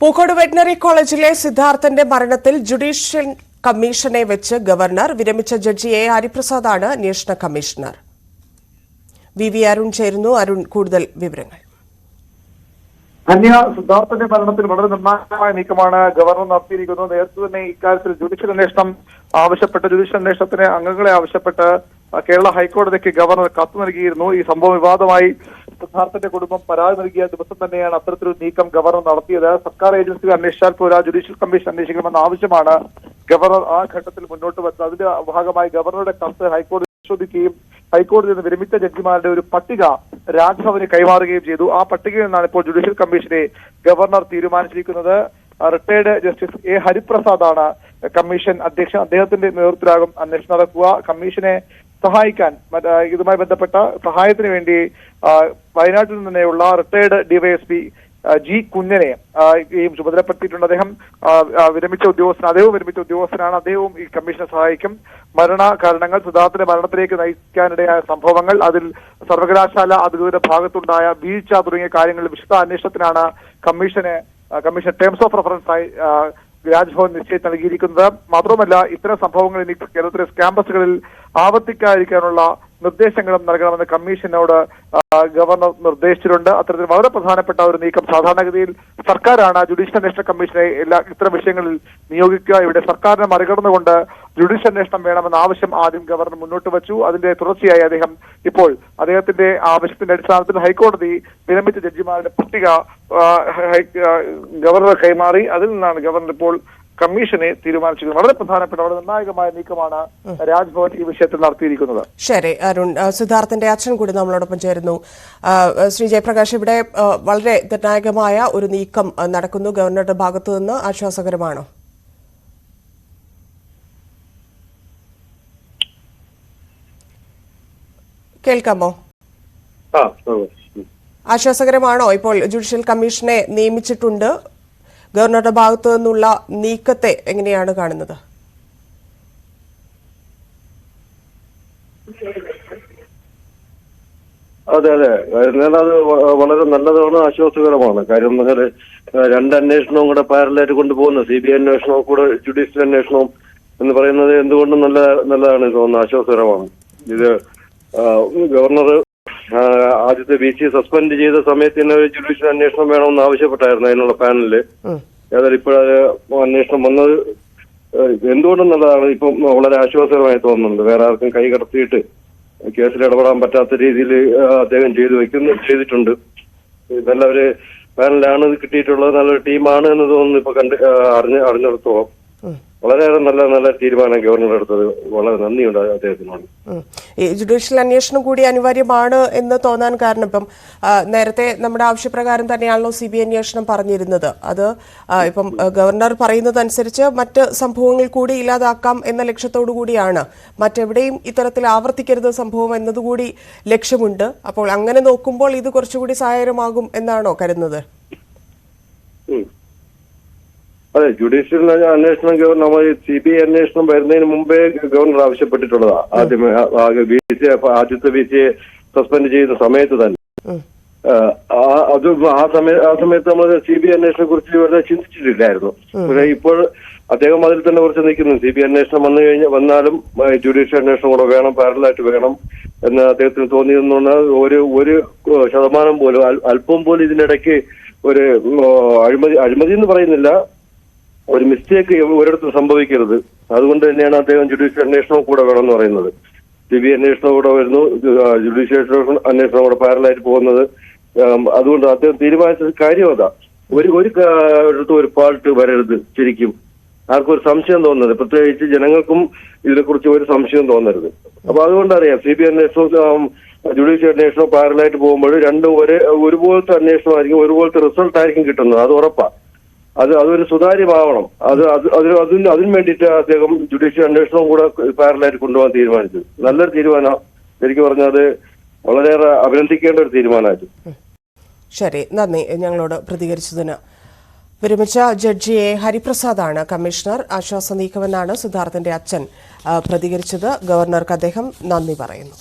Pookode veterinary കോളേജിലെ സിദ്ധാർത്ഥന്റെ മരണത്തിൽ judicial കമ്മീഷനെ വെച്ച് ഗവർണർ വിരമിച്ച ജഡ്ജി എ ഹരിപ്രസാദാണ് അന്വേഷണ കമ്മീഷണർ. വി അരുൺ ചേരുന്നു. അരുൺ, കൂടുതൽ വിവരങ്ങൾ. സിദ്ധാർത്ഥന്റെ മരണത്തിൽ വളരെ നിർണായകമായ നീക്കമാണ് ഗവർണർ നടത്തിയിരിക്കുന്നത്. നേരത്തെ തന്നെ ഇക്കാര്യത്തിൽ ജുഡീഷ്യൽ അന്വേഷണം ആവശ്യപ്പെട്ട് ജുഡീഷ്യൽ അന്വേഷണത്തിന് അംഗങ്ങളെ ആവശ്യപ്പെട്ട് കേരള ഹൈക്കോടതിക്ക് ഗവർണർ കത്ത് നൽകിയിരുന്നു. ഈ സംഭവം വിവാദമായി സിദ്ധാർത്ഥന്റെ കുടുംബം പരാതി നൽകിയ ദിവസം തന്നെയാണ് അത്തരത്തിലൊരു നീക്കം ഗവർണർ നടത്തിയത്. സർക്കാർ ഏജൻസികൾ അന്വേഷിച്ചാൽ പോരാ, ജുഡീഷ്യൽ കമ്മീഷൻ അന്വേഷിക്കണമെന്ന ആവശ്യമാണ് ഗവർണർ ആ ഘട്ടത്തിൽ മുന്നോട്ട് വെച്ചത്. അതിന്റെ ഭാഗമായി ഗവർണറുടെ കത്ത് ഹൈക്കോടതി പരിശോധിക്കുകയും ഹൈക്കോടതിയിൽ നിന്ന് വിരമിച്ച ജഡ്ജിമാരുടെ ഒരു പട്ടിക രാജ്ഭവന് കൈമാറുകയും ചെയ്തു. ആ പട്ടികയിൽ നിന്നാണ് ഇപ്പോൾ ജുഡീഷ്യൽ കമ്മീഷനെ ഗവർണർ തീരുമാനിച്ചിരിക്കുന്നത്. റിട്ടയർഡ് ജസ്റ്റിസ് എ ഹരിപ്രസാദാണ് കമ്മീഷൻ അധ്യക്ഷൻ. അദ്ദേഹത്തിന്റെ നേതൃത്വത്തിലാകും അന്വേഷണം നടക്കുക. കമ്മീഷനെ സഹായിക്കാൻ ഇതുമായി ബന്ധപ്പെട്ട സഹായത്തിന് വേണ്ടി വയനാട്ടിൽ നിന്നുള്ള റിട്ടയർഡ് ഡിവൈഎസ്പി ജി കുഞ്ഞനെ ചുമതലപ്പെടുത്തിയിട്ടുണ്ട്. അദ്ദേഹം വിരമിച്ച ഉദ്യോഗസ്ഥനാണ്. അദ്ദേഹവും ഈ കമ്മീഷനെ സഹായിക്കും. മരണ കാരണങ്ങൾ, സിദ്ധാർത്ഥന്റെ മരണത്തിലേക്ക് നയിക്കാനിടയായ സംഭവങ്ങൾ, അതിൽ സർവകലാശാല അധികൃതരുടെ ഭാഗത്തുണ്ടായ വീഴ്ച തുടങ്ങിയ കാര്യങ്ങളിൽ വിശദ അന്വേഷണത്തിനാണ് കമ്മീഷൻ ടേംസ് ഓഫ് റെഫറൻസായി രാജ്ഭവൻ നിശ്ചയിച്ച് നൽകിയിരിക്കുന്നത്. മാത്രമല്ല, ഇത്തരം സംഭവങ്ങൾ ഇനി കേരളത്തിലെ ക്യാമ്പസുകളിൽ ആവർത്തിക്കാതിരിക്കാനുള്ള നിർദ്ദേശങ്ങളും നൽകണമെന്ന് കമ്മീഷനോട് ഗവർണർ നിർദ്ദേശിച്ചിട്ടുണ്ട്. അത്തരത്തിൽ വളരെ പ്രധാനപ്പെട്ട ഒരു നീക്കം. സാധാരണഗതിയിൽ സർക്കാരാണ് ജുഡീഷ്യൽ അന്വേഷണ കമ്മീഷനെ ഇത്തരം വിഷയങ്ങളിൽ നിയോഗിക്കുക. ഇവിടെ സർക്കാരിനെ മറികടന്നുകൊണ്ട് ജുഡീഷ്യൽ അന്വേഷണം വേണമെന്ന ആവശ്യം ആദ്യം ഗവർണർ മുന്നോട്ട് വച്ചു. അതിന്റെ തുടർച്ചയായി ഇപ്പോൾ അദ്ദേഹത്തിന്റെ ആവശ്യത്തിന്റെ അടിസ്ഥാനത്തിൽ ഹൈക്കോടതി വിരമിച്ച ജഡ്ജിമാരുടെ പട്ടിക ഗവർണർ കൈമാറി. അതിൽ നിന്നാണ് ഗവർണർ ഇപ്പോൾ കമ്മീഷനെ തീരുമാനിച്ചിരിക്കുന്നത്. വളരെ പ്രധാനപ്പെട്ട വളരെ നിർണായകമായ നീക്കമാണ് രാജ്ഭവൻ ഈ വിഷയത്തിൽ നടത്തിയിരിക്കുന്നത്. ശരി അരുൺ, സിദ്ധാർത്ഥന്റെ അച്ഛൻ കൂടി നമ്മളോടൊപ്പം ചേരുന്നു. ശ്രീ ജയപ്രകാശ്, ഇവിടെ വളരെ നിർണായകമായ ഒരു നീക്കം നടക്കുന്നു. ഗവർണറുടെ ഭാഗത്തു നിന്ന് ആശ്വാസകരമാണോ? കേൾക്കാമോ? ആശ്വാസകരമാണോ? ഇപ്പോൾ ജുഡീഷ്യൽ കമ്മീഷനെ നിയമിച്ചിട്ടുണ്ട്. ഗവർണറുടെ ഭാഗത്തു നിന്നുള്ള നീക്കത്തെ എങ്ങനെയാണ് കാണുന്നത്? അതെ, അത് വളരെ നല്ലതാണ്, ആശ്വാസകരമാണ്. കാര്യം എന്ന് പറഞ്ഞാൽ രണ്ട് അന്വേഷണവും കൂടെ പാരലായിട്ട് കൊണ്ടുപോകുന്നത്, CBI അന്വേഷണവും കൂടെ ജുഡീഷ്യൽ അന്വേഷണവും എന്ന് പറയുന്നത് എന്തുകൊണ്ടും നല്ലതാണ് തോന്നുന്നത്, ആശ്വാസകരമാണ്. ഇത് ഗവർണർ ആദ്യത്തെ VC സസ്പെൻഡ് ചെയ്ത സമയത്ത് തന്നെ ഒരു ജുഡീഷ്യൽ അന്വേഷണം വേണമെന്ന് ആവശ്യപ്പെട്ടായിരുന്നു അതിനുള്ള പാനലില്. ഏതായാലും ഇപ്പോഴത് അന്വേഷണം വന്നത് എന്തുകൊണ്ടും നല്ലതാണ്. ഇപ്പം വളരെ ആശ്വാസകരമായി തോന്നുന്നുണ്ട്. വേറെ ആർക്കും കൈ കടത്തിയിട്ട് കേസിൽ ഇടപെടാൻ പറ്റാത്ത രീതിയിൽ അദ്ദേഹം ചെയ്തിട്ടുണ്ട്. നല്ലൊരു പാനലാണ് കിട്ടിയിട്ടുള്ളത്, നല്ലൊരു ടീമാണ് എന്ന് തോന്നുന്നു. ഇപ്പൊ അറിഞ്ഞിടത്തോളം വളരെയേറെ നല്ല തീരുമാനം ഗവർണർ എടുത്തത്. വളരെ നന്ദിയുണ്ട് അദ്ദേഹത്തിനോട്. ഈ ജുഡീഷ്യൽ അന്വേഷണം കൂടി അനിവാര്യമാണ് എന്ന് തോന്നാൻ കാരണം, ഇപ്പം നേരത്തെ നമ്മുടെ ആവശ്യപ്രകാരം തന്നെയാണല്ലോ CBI അന്വേഷണം പറഞ്ഞിരുന്നത്. അത് ഇപ്പം ഗവർണർ പറയുന്നതനുസരിച്ച് മറ്റ് സംഭവങ്ങൾ കൂടി ഇല്ലാതാക്കാം എന്ന ലക്ഷ്യത്തോടു കൂടിയാണ്. മറ്റെവിടെയും ഇത്തരത്തിൽ ആവർത്തിക്കരുത് സംഭവം എന്നതുകൂടി ലക്ഷ്യമുണ്ട്. അപ്പോൾ അങ്ങനെ നോക്കുമ്പോൾ ഇത് കുറച്ചുകൂടി സഹായകരമാകും എന്നാണോ കരുതുന്നത്? അതെ, ജുഡീഷ്യൽ അന്വേഷണം നമ്മൾ CBI അന്വേഷണം വരുന്നതിന് മുമ്പേ ഗവർണർ ആവശ്യപ്പെട്ടിട്ടുള്ളതാ. ആദ്യത്തെ VC സസ്പെൻഡ് ചെയ്യുന്ന സമയത്ത് തന്നെ. അത് ആ സമയത്ത് നമ്മൾ CBI അന്വേഷണത്തെ കുറിച്ച് വളരെ ചിന്തിച്ചിട്ടില്ലായിരുന്നു. ഇപ്പോൾ അദ്ദേഹം അതിൽ തന്നെ കുറച്ച് നിൽക്കുന്നു. CBI അന്വേഷണം വന്നാലും ജുഡീഷ്യൽ അന്വേഷണം കൂടെ വേണം, പാരലായിട്ട് വേണം എന്ന് അദ്ദേഹത്തിന് തോന്നിയെന്നുകൊണ്ട് ഒരു ശതമാനം പോലും അല്പം പോലും ഇതിനിടയ്ക്ക് ഒരു അഴിമതി എന്ന് പറയുന്നില്ല, ഒരു മിസ്റ്റേക്ക് ഒരിടത്തും സംഭവിക്കരുത്. അതുകൊണ്ട് തന്നെയാണ് അദ്ദേഹം ജുഡീഷ്യൽ അന്വേഷണം കൂടെ വേണമെന്ന് പറയുന്നത്. CBI അന്വേഷണം കൂടെ വരുന്നു, ജുഡീഷ്യൽ അന്വേഷണം കൂടെ പാരലായിട്ട് പോകുന്നത്. അതുകൊണ്ട് അദ്ദേഹം തീരുമാനിച്ച കാര്യം അതാ. ഒരിടത്തും ഒരു ഫാൾട്ട് വരരുത്. ശരിക്കും ആർക്കും ഒരു സംശയം തോന്നരുത്, പ്രത്യേകിച്ച് ജനങ്ങൾക്കും ഇതിനെക്കുറിച്ച് ഒരു സംശയം തോന്നരുത്. അപ്പൊ അതുകൊണ്ടറിയാം CBI അന്വേഷണവും ജുഡീഷ്യൽ അന്വേഷണവും പാരലായിട്ട് പോകുമ്പോൾ രണ്ടും ഒരുപോലത്തെ അന്വേഷണമായിരിക്കും, ഒരുപോലത്തെ റിസൾട്ട് ആയിരിക്കും കിട്ടുന്നത്. അത് ഉറപ്പാ. അതൊരു സുതാര്യമാവണം. അതിന് വേണ്ടിയിട്ട് അദ്ദേഹം ജുഡീഷ്യൽ അന്വേഷണവും കൂടെ പാരലായിട്ട് കൊണ്ടുപോകാൻ തീരുമാനിച്ചത് നല്ലൊരു തീരുമാനം. ശരിക്കും പറഞ്ഞാൽ അത് വളരെയേറെ അഭിനന്ദിക്കേണ്ട ഒരു തീരുമാനമായിരുന്നു. ശരി, നന്ദി ഞങ്ങളോട് പ്രതികരിച്ചതിന്. വിരമിച്ച ജഡ്ജി എ ഹരിപ്രസാദാണ് കമ്മീഷണർ. ആശ്വാസ നീക്കമെന്നാണ് സിദ്ധാർത്ഥന്റെ അച്ഛൻ പ്രതികരിച്ചത്. ഗവർണർക്ക് അദ്ദേഹം നന്ദി പറയുന്നു.